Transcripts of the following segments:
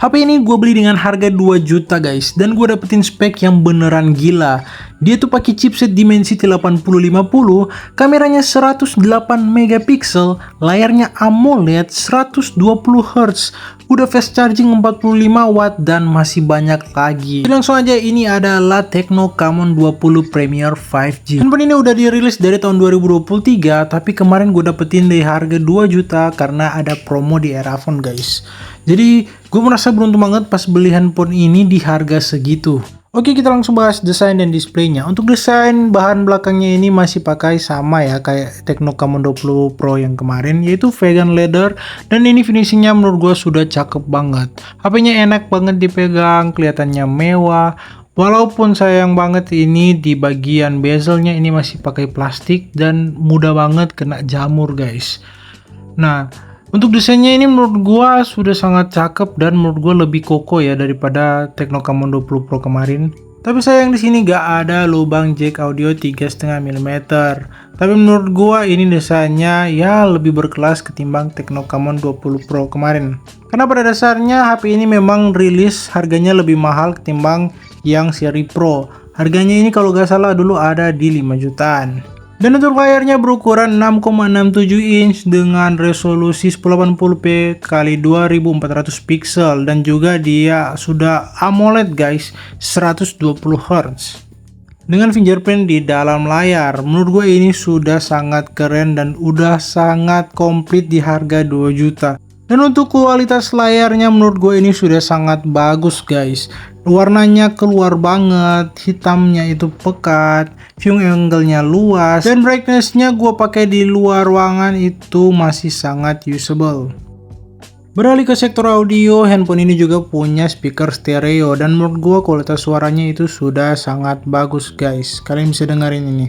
HP ini gue beli dengan harga 2 juta guys, dan gue dapetin spek yang beneran gila. Dia tuh pakai chipset Dimensity 8050, kameranya 108 megapiksel, layarnya AMOLED 120 Hz, udah fast charging 45 watt dan masih banyak lagi. Jadi langsung aja, ini adalah Tecno Camon 20 Premier 5G. Handphone ini udah dirilis dari tahun 2023, tapi kemarin gue dapetin di harga 2 juta karena ada promo di Erafone guys. Jadi gue merasa beruntung banget pas beli handphone ini di harga segitu. Oke, kita langsung bahas desain dan displaynya. Untuk desain, bahan belakangnya ini masih pakai sama ya kayak Tecno Camon 20 Pro yang kemarin, yaitu vegan leather, dan ini finishingnya menurut gue sudah cakep banget. HP-nya enak banget dipegang, kelihatannya mewah. Walaupun sayang banget ini di bagian bezelnya ini masih pakai plastik dan mudah banget kena jamur guys. Nah, untuk desainnya ini menurut gua sudah sangat cakep dan menurut gua lebih kokoh ya daripada Tecno Camon 20 Pro kemarin. Tapi sayang di sini gak ada lubang jack audio 3,5 mm. Tapi menurut gua ini desainnya ya lebih berkelas ketimbang Tecno Camon 20 Pro kemarin. Karena pada dasarnya HP ini memang rilis harganya lebih mahal ketimbang yang seri Pro. Harganya ini kalau gak salah dulu ada di 5 jutaan. Dan untuk layarnya berukuran 6,67 inch dengan resolusi 1080p x 2400 pixel, dan juga dia sudah AMOLED guys, 120 Hz. Dengan fingerprint di dalam layar, menurut gue ini sudah sangat keren dan udah sangat komplit di harga 2 juta. Dan untuk kualitas layarnya menurut gue ini sudah sangat bagus guys. Warnanya keluar banget, hitamnya itu pekat, view angle-nya luas, dan brightness-nya gue pakai di luar ruangan itu masih sangat usable. Beralih ke sektor audio, handphone ini juga punya speaker stereo, dan menurut gue kualitas suaranya itu sudah sangat bagus guys. Kalian bisa dengerin ini.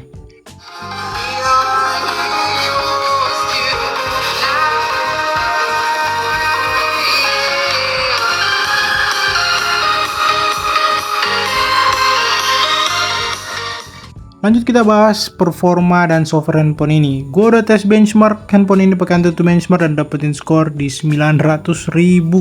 Lanjut kita bahas performa dan software handphone ini. Gue udah tes benchmark handphone ini pakai AnTuTu benchmark dan dapetin skor di 900.000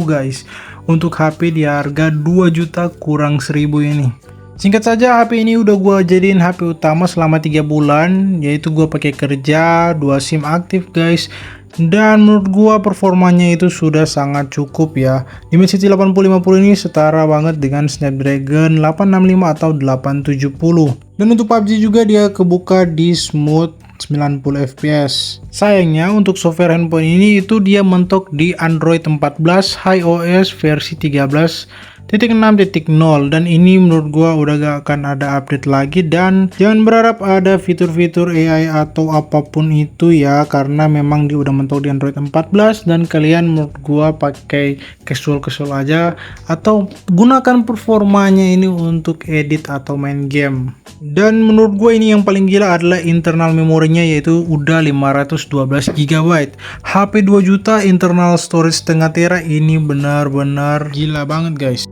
guys. Untuk HP di harga 2 juta kurang 1000 ini. Singkat saja, HP ini udah gue jadiin HP utama selama 3 bulan, yaitu gue pakai kerja, 2 SIM aktif guys. Dan menurut gua performanya itu sudah sangat cukup ya. Dimensity 8050 ini setara banget dengan Snapdragon 865 atau 870. Dan untuk PUBG juga dia kebuka di smooth 90 fps. Sayangnya untuk software handphone ini itu dia mentok di Android 14 iOS versi 13.6.0, dan ini menurut gua udah gak akan ada update lagi. Dan jangan berharap ada fitur-fitur AI atau apapun itu ya, karena memang dia udah mentok di Android 14, dan kalian menurut gua pakai casual aja atau gunakan performanya ini untuk edit atau main game. Dan menurut gue ini yang paling gila adalah internal memorinya, yaitu udah 512 GB. HP 2 juta internal storage setengah tera, ini benar-benar gila banget guys.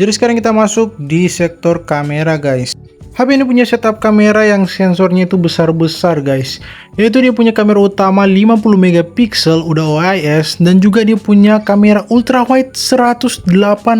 Jadi sekarang kita masuk di sektor kamera guys. HP ini punya setup kamera yang sensornya itu besar-besar guys. Yaitu dia punya kamera utama 50 megapiksel udah OIS, dan juga dia punya kamera ultra wide 108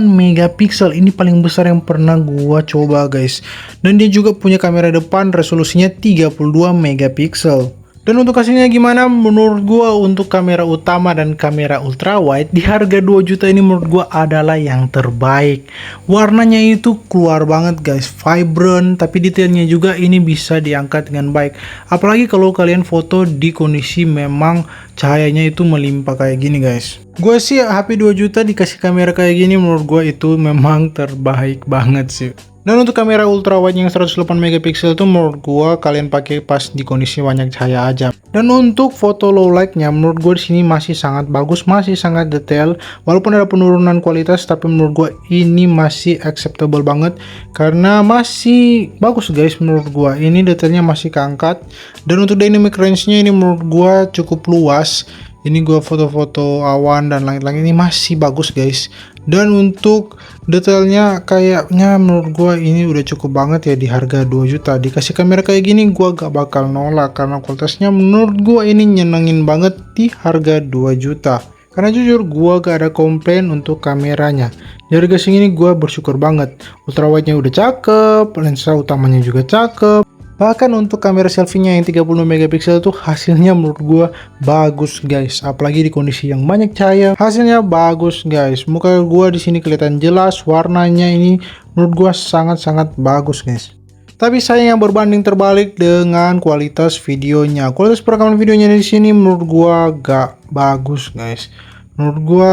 megapiksel. Ini paling besar yang pernah gua coba guys. Dan dia juga punya kamera depan resolusinya 32 megapiksel. Dan untuk hasilnya gimana? Menurut gua untuk kamera utama dan kamera ultra wide di harga 2 juta ini menurut gua adalah yang terbaik. Warnanya itu keluar banget guys, vibrant, tapi detailnya juga ini bisa diangkat dengan baik. Apalagi kalau kalian foto di kondisi memang cahayanya itu melimpah kayak gini guys. Gue sih HP 2 juta dikasih kamera kayak gini menurut gua itu memang terbaik banget sih. Dan untuk kamera ultra wide yang 108 megapiksel itu menurut gua kalian pakai pas di kondisi banyak cahaya aja. Dan untuk foto low light-nya menurut gua di sini masih sangat bagus, masih sangat detail. Walaupun ada penurunan kualitas, tapi menurut gua ini masih acceptable banget karena masih bagus guys menurut gua. Ini detailnya masih keangkat. Dan untuk dynamic range-nya ini menurut gua cukup luas. Ini gua foto-foto awan dan langit-langit ini masih bagus guys. Dan untuk detailnya kayaknya menurut gua ini udah cukup banget ya di harga 2 juta. Dikasih kamera kayak gini gua gak bakal nolak karena kualitasnya menurut gua ini nyenengin banget di harga 2 juta. Karena jujur gua gak ada komplain untuk kameranya. Di harga segini gua bersyukur banget. Ultrawide-nya udah cakep, lensa utamanya juga cakep. Bahkan untuk kamera selfie-nya yang 30 megapiksel tuh hasilnya menurut gua bagus guys. Apalagi di kondisi yang banyak cahaya, hasilnya bagus guys. Muka gua di sini kelihatan jelas, warnanya ini menurut gua sangat-sangat bagus guys. Tapi sayang yang berbanding terbalik dengan kualitas videonya. Kualitas perekaman videonya di sini menurut gua gak bagus guys. Menurut gua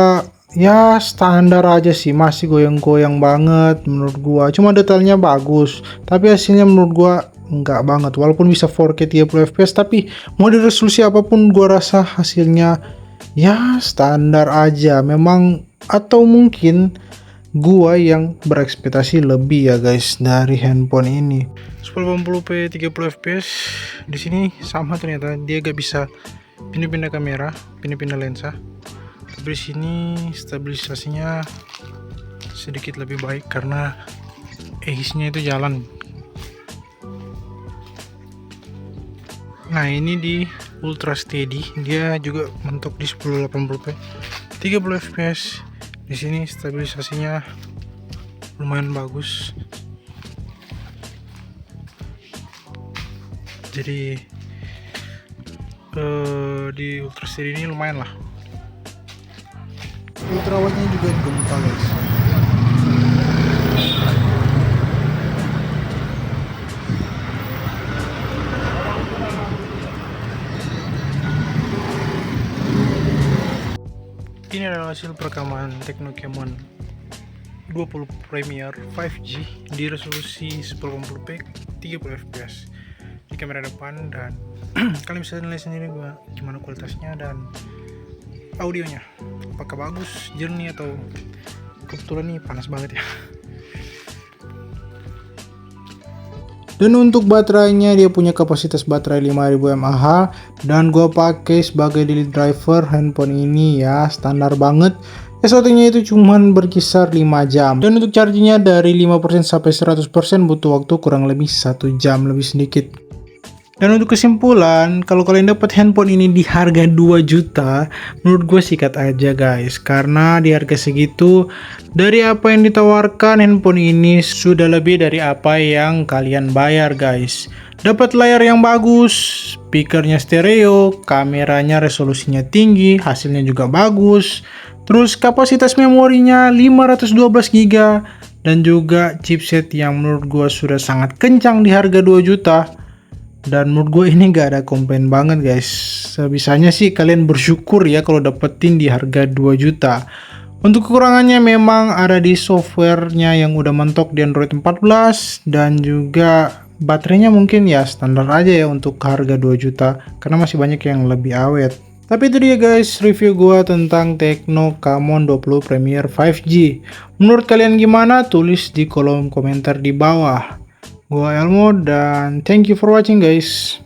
ya standar aja sih, masih goyang-goyang banget menurut gua. Cuma detailnya bagus, tapi hasilnya menurut gua enggak banget. Walaupun bisa 4K 30 fps, tapi mau di resolusi apapun gua rasa hasilnya ya standar aja. Memang atau mungkin gua yang berekspektasi lebih ya guys dari handphone ini. 1080p 30 fps di sini sama, ternyata dia gak bisa pindah-pindah kamera, pindah-pindah lensa. Tapi di sini stabilisasinya sedikit lebih baik karena EIS-nya itu jalan. Nah, ini di Ultra Steady dia juga mentok di 1080p 30 fps. Di sini stabilisasinya lumayan bagus. Jadi di Ultra Steady ini lumayan lah. Ultrawide-nya juga gempa guys. Ini adalah hasil perekaman Tecno Camon 20 Premier 5G di resolusi 1080p 30 fps di kamera depan, dan kalian bisa nilai sendiri gimana kualitasnya dan audionya, apakah bagus, jernih, atau kebetulan nih panas banget ya. Dan untuk baterainya dia punya kapasitas baterai 5000 mAh dan gua pakai sebagai daily driver handphone ini ya, standar banget. SOT-nya itu cuman berkisar 5 jam. Dan untuk chargingnya dari 5% sampai 100% butuh waktu kurang lebih 1 jam lebih sedikit. Dan untuk kesimpulan, kalau kalian dapat handphone ini di harga 2 juta, menurut gue sikat aja guys. Karena di harga segitu, dari apa yang ditawarkan, handphone ini sudah lebih dari apa yang kalian bayar guys. Dapat layar yang bagus, speakernya stereo, kameranya resolusinya tinggi, hasilnya juga bagus. Terus kapasitas memorinya 512 GB, dan juga chipset yang menurut gue sudah sangat kencang di harga 2 juta. Dan menurut gue ini gak ada komplain banget guys. Sebisanya sih kalian bersyukur ya kalau dapetin di harga 2 juta. Untuk kekurangannya memang ada di softwarenya yang udah mentok di Android 14, dan juga baterainya mungkin ya standar aja ya untuk harga 2 juta karena masih banyak yang lebih awet. Tapi itu dia guys review gua tentang Tecno Camon 20 Premier 5G. Menurut kalian gimana? Tulis di kolom komentar di bawah. Gua Elmo dan thank you for watching guys.